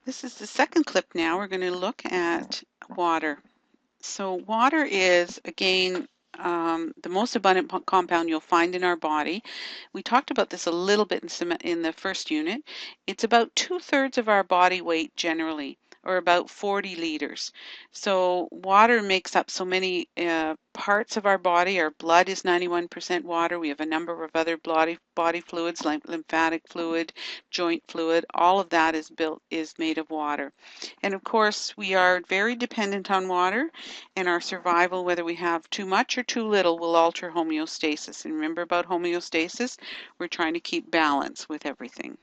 This is the second clip now. We're going to look at water. So water is, again, the most abundant compound you'll find in our body. We talked about this a little bit in the first unit. It's about 2/3 of our body weight generally, or about 40 liters. So water makes up so many parts of our body. Our blood is 91% water. We have a number of other body fluids like lymphatic fluid, joint fluid. All of that is made of water. And of course, we are very dependent on water, and our survival, whether we have too much or too little, will alter homeostasis. And remember about homeostasis, we're trying to keep balance with everything.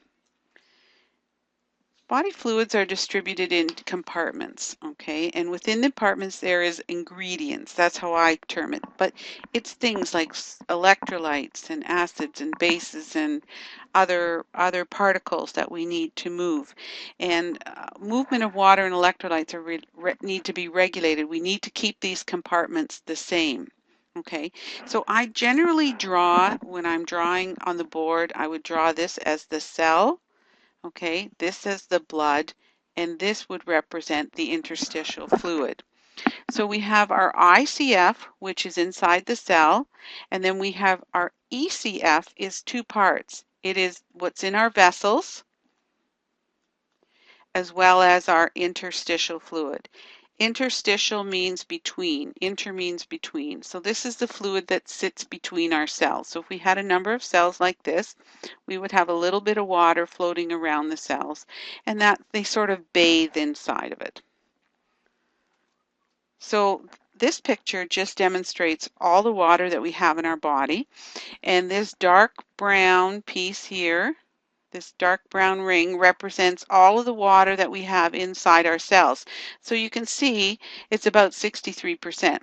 Body fluids are distributed in compartments, okay? And within the compartments there is ingredients. That's how I term it. But it's things like electrolytes and acids and bases and other particles that we need to move. And movement of water and electrolytes need to be regulated. We need to keep these compartments the same. Okay, so I generally draw, when I'm drawing on the board, I would draw this as the cell. Okay, this is the blood, and this would represent the interstitial fluid. So we have our ICF, which is inside the cell, and then we have our ECF is two parts. It is what's in our vessels, as well as our interstitial fluid. Interstitial means between, inter means between. So this is the fluid that sits between our cells. So if we had a number of cells like this, we would have a little bit of water floating around the cells, and that they sort of bathe inside of it. So this picture just demonstrates all the water that we have in our body, and this dark brown piece here, this dark brown ring, represents all of the water that we have inside our cells. So you can see it's about 63%.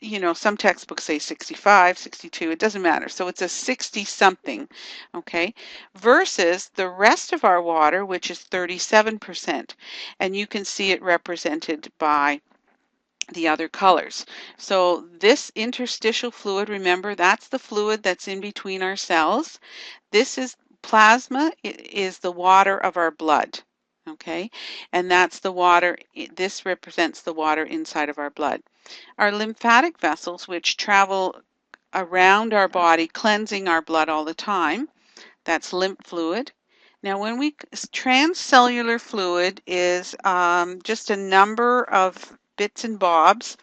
You know, some textbooks say 65, 62, it doesn't matter. So it's a 60 something, okay, versus the rest of our water, which is 37%. And you can see it represented by the other colors. So this interstitial fluid, remember, that's the fluid that's in between our cells. This is plasma, is the water of our blood, okay? And that's the water, this represents the water inside of our blood. Our lymphatic vessels, which travel around our body, cleansing our blood all the time, that's lymph fluid. Now, transcellular fluid is just a number of bits and bobs.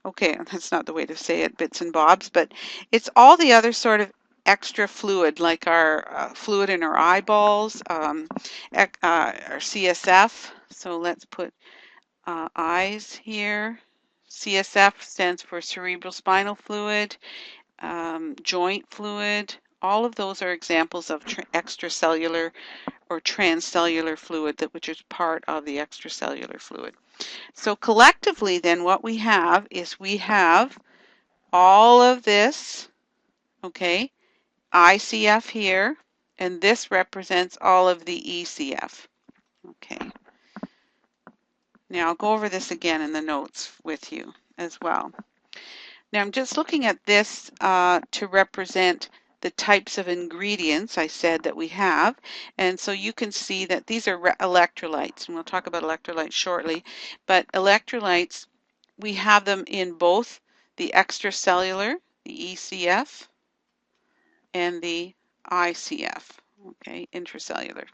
Okay, that's not the way to say it, bits and bobs, but it's all the other sort of extra fluid, like our fluid in our eyeballs, our CSF. So let's put eyes here. CSF stands for cerebral spinal fluid, joint fluid. All of those are examples of extracellular or transcellular fluid, which is part of the extracellular fluid. So collectively then what we have is we have all of this, okay, ICF here, and this represents all of the ECF. Okay. Now I'll go over this again in the notes with you as well. Now I'm just looking at this to represent the types of ingredients I said that we have, and so you can see that these are electrolytes, and we'll talk about electrolytes shortly, but electrolytes, we have them in both the extracellular, the ECF, and the ICF, okay, intracellular.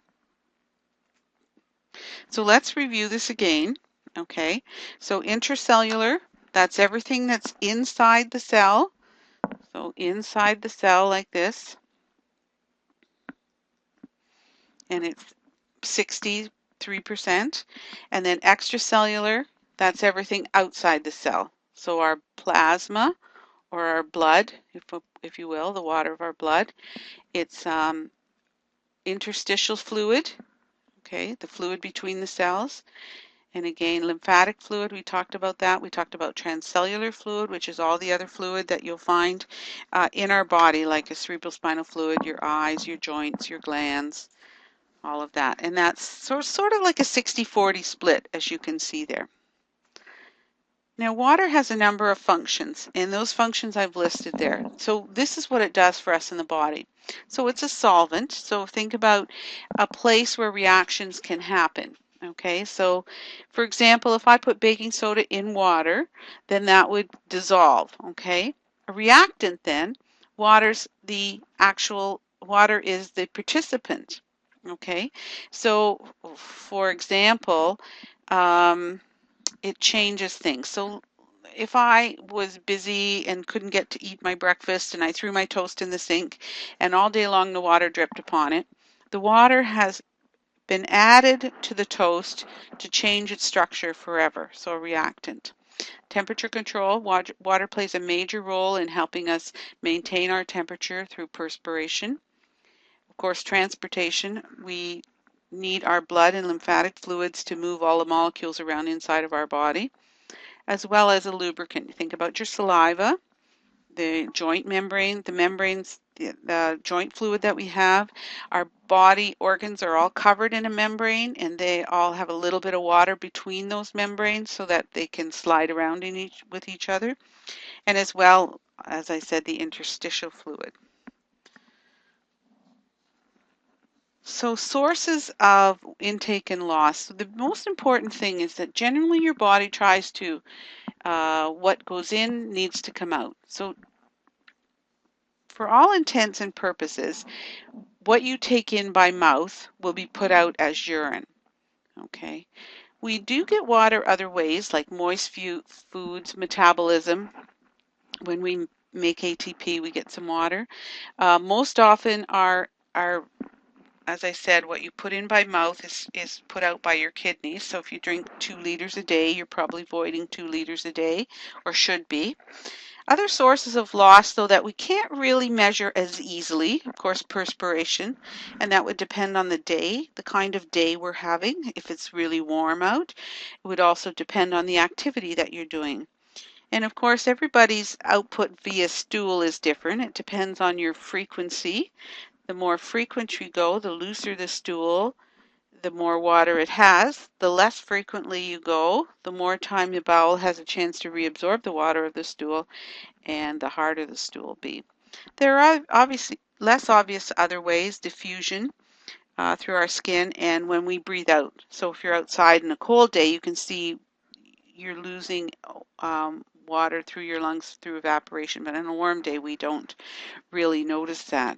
So let's review this again, okay? So intracellular, that's everything that's inside the cell. So inside the cell like this, and it's 63%. And then extracellular, that's everything outside the cell. So our plasma, or our blood, if you will, the water of our blood, it's interstitial fluid, okay, the fluid between the cells. And again, lymphatic fluid, we talked about that. We talked about transcellular fluid, which is all the other fluid that you'll find in our body, like a cerebral spinal fluid, your eyes, your joints, your glands, all of that. And that's sort of like a 60-40 split, as you can see there. Now, water has a number of functions, and those functions I've listed there. So this is what it does for us in the body. So it's a solvent. So think about a place where reactions can happen. Okay, so for example, if I put baking soda in water, then that would dissolve. Okay, a reactant then, water is the participant. Okay, so for example, um, it changes things. So if I was busy and couldn't get to eat my breakfast and I threw my toast in the sink and all day long the water dripped upon it, the water has been added to the toast to change its structure forever. So a reactant. Temperature control. Water plays a major role in helping us maintain our temperature through perspiration. Of course, transportation. We need our blood and lymphatic fluids to move all the molecules around inside of our body, as well as a lubricant. Think about your saliva, the joint membrane, the membranes, the joint fluid that we have. Our body organs are all covered in a membrane, and they all have a little bit of water between those membranes so that they can slide around with each other. And as well, as I said, the interstitial fluid. So sources of intake and loss. So the most important thing is that generally your body tries to, what goes in needs to come out. So for all intents and purposes, what you take in by mouth will be put out as urine. Okay. We do get water other ways, like moist foods, metabolism. When we make ATP, we get some water. Most often, as I said, what you put in by mouth is put out by your kidneys. So if you drink 2 liters a day, you're probably voiding 2 liters a day, or should be. Other sources of loss, though, that we can't really measure as easily, of course, perspiration, and that would depend on the day, the kind of day we're having. If it's really warm out, it would also depend on the activity that you're doing. And of course, everybody's output via stool is different. It depends on your frequency. The more frequent you go, the looser the stool, the more water it has. The less frequently you go, the more time the bowel has a chance to reabsorb the water of the stool, and the harder the stool will be. There are obviously less obvious other ways, diffusion through our skin and when we breathe out. So if you're outside in a cold day, you can see you're losing water through your lungs through evaporation, but on a warm day, we don't really notice that.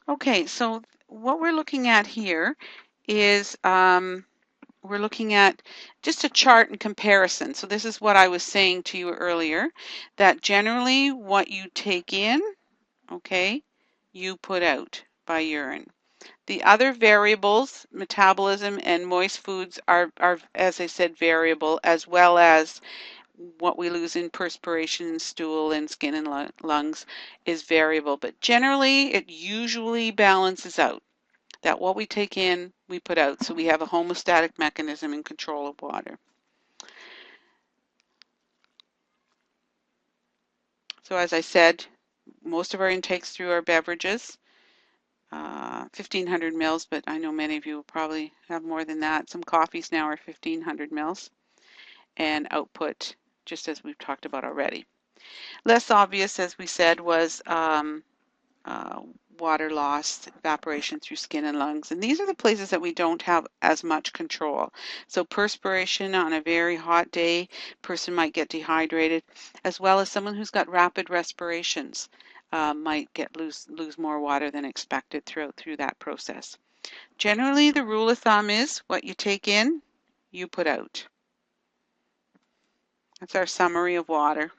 Okay, so what we're looking at here is we're looking at just a chart in comparison. So this is what I was saying to you earlier, that generally what you take in, okay, you put out by urine. The other variables, metabolism and moist foods are, as I said, variable, as well as what we lose in perspiration and stool and skin and lungs is variable. But generally, it usually balances out. That what we take in, we put out. So we have a homeostatic mechanism in control of water. So as I said, most of our intakes through our beverages, 1,500 mils, but I know many of you will probably have more than that. Some coffees now are 1,500 mils, and output, just as we've talked about already. Less obvious, as we said, was uh, water loss, evaporation through skin and lungs. And these are the places that we don't have as much control. So perspiration on a very hot day, person might get dehydrated, as well as someone who's got rapid respirations might lose more water than expected through that process. Generally, the rule of thumb is what you take in, you put out. That's our summary of water.